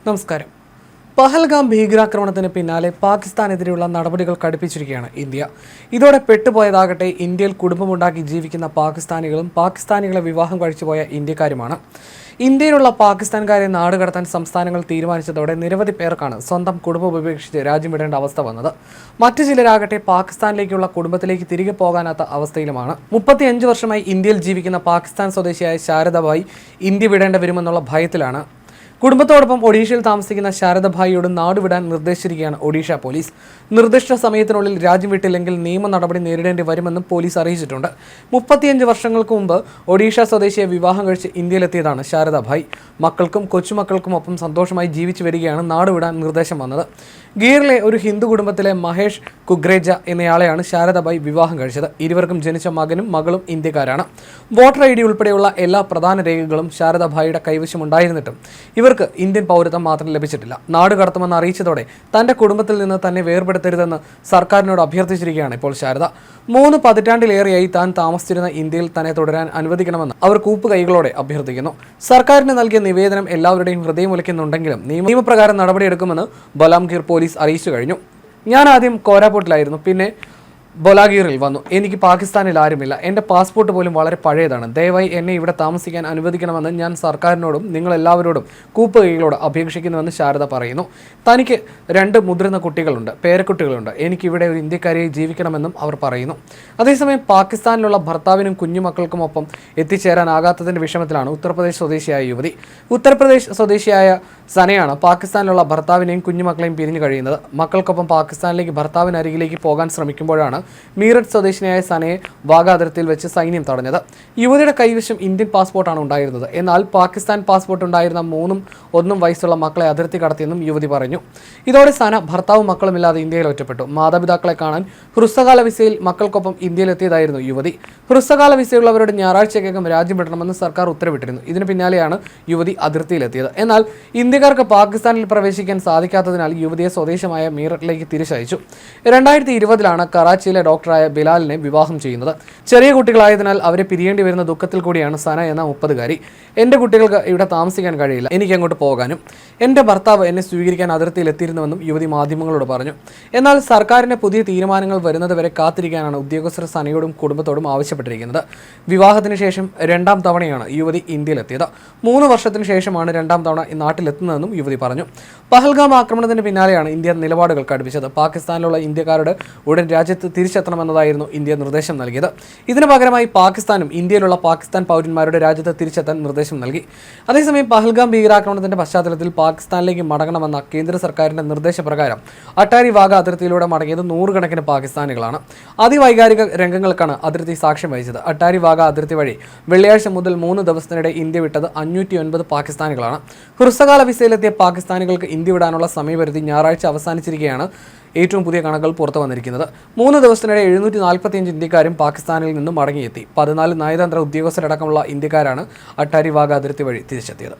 നമസ്കാരം. പഹൽഗാം ഭീകരാക്രമണത്തിന് പിന്നാലെ പാകിസ്ഥാനെതിരെയുള്ള നടപടികൾ കടുപ്പിച്ചിരിക്കുകയാണ് ഇന്ത്യ. ഇതോടെ പെട്ടുപോയതാകട്ടെ ഇന്ത്യയിൽ കുടുംബമുണ്ടാക്കി ജീവിക്കുന്ന പാകിസ്ഥാനികളും പാകിസ്ഥാനികളെ വിവാഹം കഴിച്ചുപോയ ഇന്ത്യക്കാരുമാണ്. ഇന്ത്യയിലുള്ള പാകിസ്ഥാൻകാരെ നാടുകടത്താൻ സംസ്ഥാനങ്ങൾ തീരുമാനിച്ചതോടെ നിരവധി പേർക്കാണ് സ്വന്തം കുടുംബം ഉപേക്ഷിച്ച് രാജ്യം വിടേണ്ട അവസ്ഥ വന്നത്. മറ്റു ചിലരാകട്ടെ പാകിസ്ഥാനിലേക്കുള്ള കുടുംബത്തിലേക്ക് തിരികെ പോകാനാത്ത അവസ്ഥയിലുമാണ്. 35 വർഷമായി ഇന്ത്യയിൽ ജീവിക്കുന്ന പാകിസ്ഥാൻ സ്വദേശിയായ ശാരദഭായ് ഇന്ത്യ വിടേണ്ടി വരുമെന്നുള്ള ഭയത്തിലാണ്. കുടുംബത്തോടൊപ്പം ഒഡീഷയിൽ താമസിക്കുന്ന ശാരദഭായിയോട് നാടുവിടാൻ നിർദ്ദേശിച്ചിരിക്കുകയാണ് ഒഡീഷ പോലീസ്. നിർദ്ദിഷ്ട സമയത്തിനുള്ളിൽ രാജ്യം വിട്ടില്ലെങ്കിൽ നിയമ നടപടി നേരിടേണ്ടി വരുമെന്നും പോലീസ് അറിയിച്ചിട്ടുണ്ട്. 35 വർഷങ്ങൾക്ക് മുമ്പ് ഒഡീഷ സ്വദേശിയെ വിവാഹം കഴിച്ച് ഇന്ത്യയിലെത്തിയതാണ് ശാരദഭായ്. മക്കൾക്കും കൊച്ചുമക്കൾക്കുമൊപ്പം സന്തോഷമായി ജീവിച്ചു വരികയാണ് നാടുവിടാൻ നിർദ്ദേശം വന്നത്. ഗീറിലെ ഒരു ഹിന്ദു കുടുംബത്തിലെ മഹേഷ് കുഗ്രേജ എന്നയാളെയാണ് ശാരദഭായ് വിവാഹം കഴിച്ചത്. ഇരുവർക്കും ജനിച്ച മകനും മകളും ഇന്ത്യക്കാരാണ്. വോട്ടർ ID ഉൾപ്പെടെയുള്ള എല്ലാ പ്രധാന രേഖകളും ശാരദഭായിയുടെ കൈവശമുണ്ടായിരുന്നിട്ടും ഇവർക്ക് ഇന്ത്യൻ പൗരത്വം മാത്രം ലഭിച്ചിട്ടില്ല. നാട് കടത്തുമെന്ന് അറിയിച്ചതോടെ തന്റെ കുടുംബത്തിൽ നിന്ന് തന്നെ വേർപെടുത്തരുതെന്ന് സർക്കാരിനോട് അഭ്യർത്ഥിച്ചിരിക്കുകയാണ് ഇപ്പോൾ ശാരദ. 3 പതിറ്റാണ്ടിലേറെയായി താൻ താമസിച്ചിരുന്ന ഇന്ത്യയിൽ തന്നെ തുടരാൻ അനുവദിക്കണമെന്ന് അവർ കൂപ്പുകൈകളോടെ അഭ്യർത്ഥിക്കുന്നു. സർക്കാരിന് നൽകിയ നിവേദനം എല്ലാവരുടെയും ഹൃദയമുലയ്ക്കുന്നുണ്ടെങ്കിലും നിയമപ്രകാരം നടപടിയെടുക്കുമെന്ന് ബലാംഗീർ പോലീസ് അറിയിച്ചു കഴിഞ്ഞു. ഞാൻ ആദ്യം കോരാപൂട്ടിലായിരുന്നു, പിന്നെ ബൊലാഗീറിൽ വന്നു. എനിക്ക് പാകിസ്ഥാനിൽ ആരുമില്ല. എൻ്റെ പാസ്പോർട്ട് പോലും വളരെ പഴയതാണ്. ദയവായി എന്നെ ഇവിടെ താമസിക്കാൻ അനുവദിക്കണമെന്ന് ഞാൻ സർക്കാരിനോടും നിങ്ങളെല്ലാവരോടും കൂപ്പുകൈകളോട് അപേക്ഷിക്കുന്നുവെന്ന് ശാരദ പറയുന്നു. തനിക്ക് 2 മുതിർന്ന കുട്ടികളുണ്ട്, പേരക്കുട്ടികളുണ്ട്. എനിക്കിവിടെ ഒരു ഇന്ത്യക്കാരിയായി ജീവിക്കണമെന്നും അവർ പറയുന്നു. അതേസമയം പാകിസ്ഥാനിലുള്ള ഭർത്താവിനും കുഞ്ഞുമക്കൾക്കുമൊപ്പം എത്തിച്ചേരാനാകാത്തതിൻ്റെ വിഷമത്തിലാണ് ഉത്തർപ്രദേശ് സ്വദേശിയായ യുവതി. ഉത്തർപ്രദേശ് സ്വദേശിയായ സനയാണ് പാകിസ്ഥാനിലുള്ള ഭർത്താവിനെയും കുഞ്ഞുമക്കളെയും പിരിഞ്ഞു കഴിയുന്നത്. മക്കൾക്കൊപ്പം പാകിസ്ഥാനിലേക്ക് ഭർത്താവിനരികിലേക്ക് പോകാൻ ശ്രമിക്കുമ്പോഴാണ് മീററ്റ് സ്വദേശിനിയായ സനയെ വാഗ അതിർത്തിയിൽ വെച്ച് സൈന്യം തടഞ്ഞത്. യുവതിയുടെ കൈവശം ഇന്ത്യൻ പാസ്പോർട്ടാണ് ഉണ്ടായിരുന്നത്. എന്നാൽ പാകിസ്ഥാൻ പാസ്പോർട്ട് ഉണ്ടായിരുന്ന 3ഉം 1ഉം വയസ്സുള്ള മക്കളെ അതിർത്തി കടത്തിയെന്നും യുവതി പറഞ്ഞു. ഇതോടെ സന ഭർത്താവും മക്കളുമില്ലാതെ ഇന്ത്യയിൽ ഒറ്റപ്പെട്ടു. മാതാപിതാക്കളെ കാണാൻ ഹ്രസ്വകാല വിസയിൽ മക്കൾക്കൊപ്പം ഇന്ത്യയിലെത്തിയതായിരുന്നു യുവതി. ഹ്രസ്വകാല വിസയുള്ളവരോട് ഞായറാഴ്ചയ്ക്കകം രാജ്യം വിടണമെന്ന് സർക്കാർ ഉത്തരവിട്ടിരുന്നു. ഇതിന് പിന്നാലെയാണ് യുവതി അതിർത്തിയിലെത്തിയത്. എന്നാൽ ഇന്ത്യക്കാർക്ക് പാകിസ്ഥാനിൽ പ്രവേശിക്കാൻ സാധിക്കാത്തതിനാൽ യുവതിയെ സ്വദേശമായ മീററ്റിലേക്ക് തിരിച്ചയച്ചു. 2020 കറാച്ചിയിൽ ഡോക്ടറായ ബിലാലിനെ വിവാഹം ചെയ്യുന്നത്. ചെറിയ കുട്ടികളായതിനാൽ അവരെ പിരിയേണ്ടി വരുന്ന ദുഃഖത്തിൽ കൂടിയാണ് സന എന്ന 30-കാരി. എൻ്റെ കുട്ടികൾക്ക് ഇവിടെ താമസിക്കാൻ കഴിയില്ല, എനിക്ക് അങ്ങോട്ട് പോകാനും. എൻ്റെ ഭർത്താവ് എന്നെ സ്വീകരിക്കാൻ അതിർത്തിയിൽ എത്തിയിരുന്നുവെന്നും യുവതി മാധ്യമങ്ങളോട് പറഞ്ഞു. എന്നാൽ സർക്കാരിൻ്റെ പുതിയ തീരുമാനങ്ങൾ വരുന്നതുവരെ കാത്തിരിക്കാനാണ് ഉദ്യോഗസ്ഥർ സനയോടും കുടുംബത്തോടും ആവശ്യപ്പെട്ടിരിക്കുന്നത്. വിവാഹത്തിന് ശേഷം 2ാം തവണയാണ് യുവതി ഇന്ത്യയിലെത്തിയത്. 3 വർഷത്തിന് ശേഷമാണ് 2ാം തവണ നാട്ടിലെത്തുന്നതെന്നും യുവതി പറഞ്ഞു. പഹൽഗാം ആക്രമണത്തിന് പിന്നാലെയാണ് ഇന്ത്യ നിലപാടുകൾ കടുപ്പിച്ചത്. പാകിസ്ഥാനിലുള്ള ഇന്ത്യക്കാരുടെ ഉടൻ രാജ്യത്ത് തിരിച്ചെത്തണമെന്നതായിരുന്നു ഇന്ത്യ നിർദ്ദേശം നൽകിയത്. ഇതിനു പകരമായി പാകിസ്ഥാനും ഇന്ത്യയിലുള്ള പാകിസ്ഥാൻ പൗരന്മാരുടെ രാജ്യത്ത് തിരിച്ചെത്താൻ നിർദ്ദേശം നൽകി. അതേസമയം പഹൽഗാം ഭീകരാക്രമണത്തിന്റെ പശ്ചാത്തലത്തിൽ പാകിസ്ഥാനിലേക്ക് മടങ്ങണമെന്ന കേന്ദ്ര സർക്കാരിന്റെ നിർദ്ദേശപ്രകാരം അട്ടാരി വാഗ അതിർത്തിയിലൂടെ മടങ്ങിയത് 100 കണക്കിന് പാകിസ്ഥാനികളാണ്. അതിവൈകാരിക രംഗങ്ങൾക്കാണ് അതിർത്തി സാക്ഷ്യം വഹിച്ചത്. അട്ടാരി വാഗ അതിർത്തി വഴി വെള്ളിയാഴ്ച മുതൽ 3 ദിവസത്തിനിടെ ഇന്ത്യ വിട്ടത് 509 പാകിസ്ഥാനികളാണ്. ഹ്രസ്വകാല വിസയിലെത്തിയ പാകിസ്ഥാനികൾക്ക് ഇന്ത്യ വിടാനുള്ള സമയപരിധി ഞായറാഴ്ച അവസാനിച്ചിരിക്കുകയാണ്. ഏറ്റവും പുതിയ കണക്കുകൾ പുറത്തു വന്നിരിക്കുന്നത് 3 ദിവസത്തിനിടെ 745 ഇന്ത്യക്കാരും പാകിസ്ഥാനിൽ നിന്നും മടങ്ങിയെത്തി. 14 നയതന്ത്ര ഉദ്യോഗസ്ഥരടക്കമുള്ള ഇന്ത്യക്കാരാണ് അട്ടാരി വാഗ അതിർത്തി വഴി തിരിച്ചെത്തിയത്.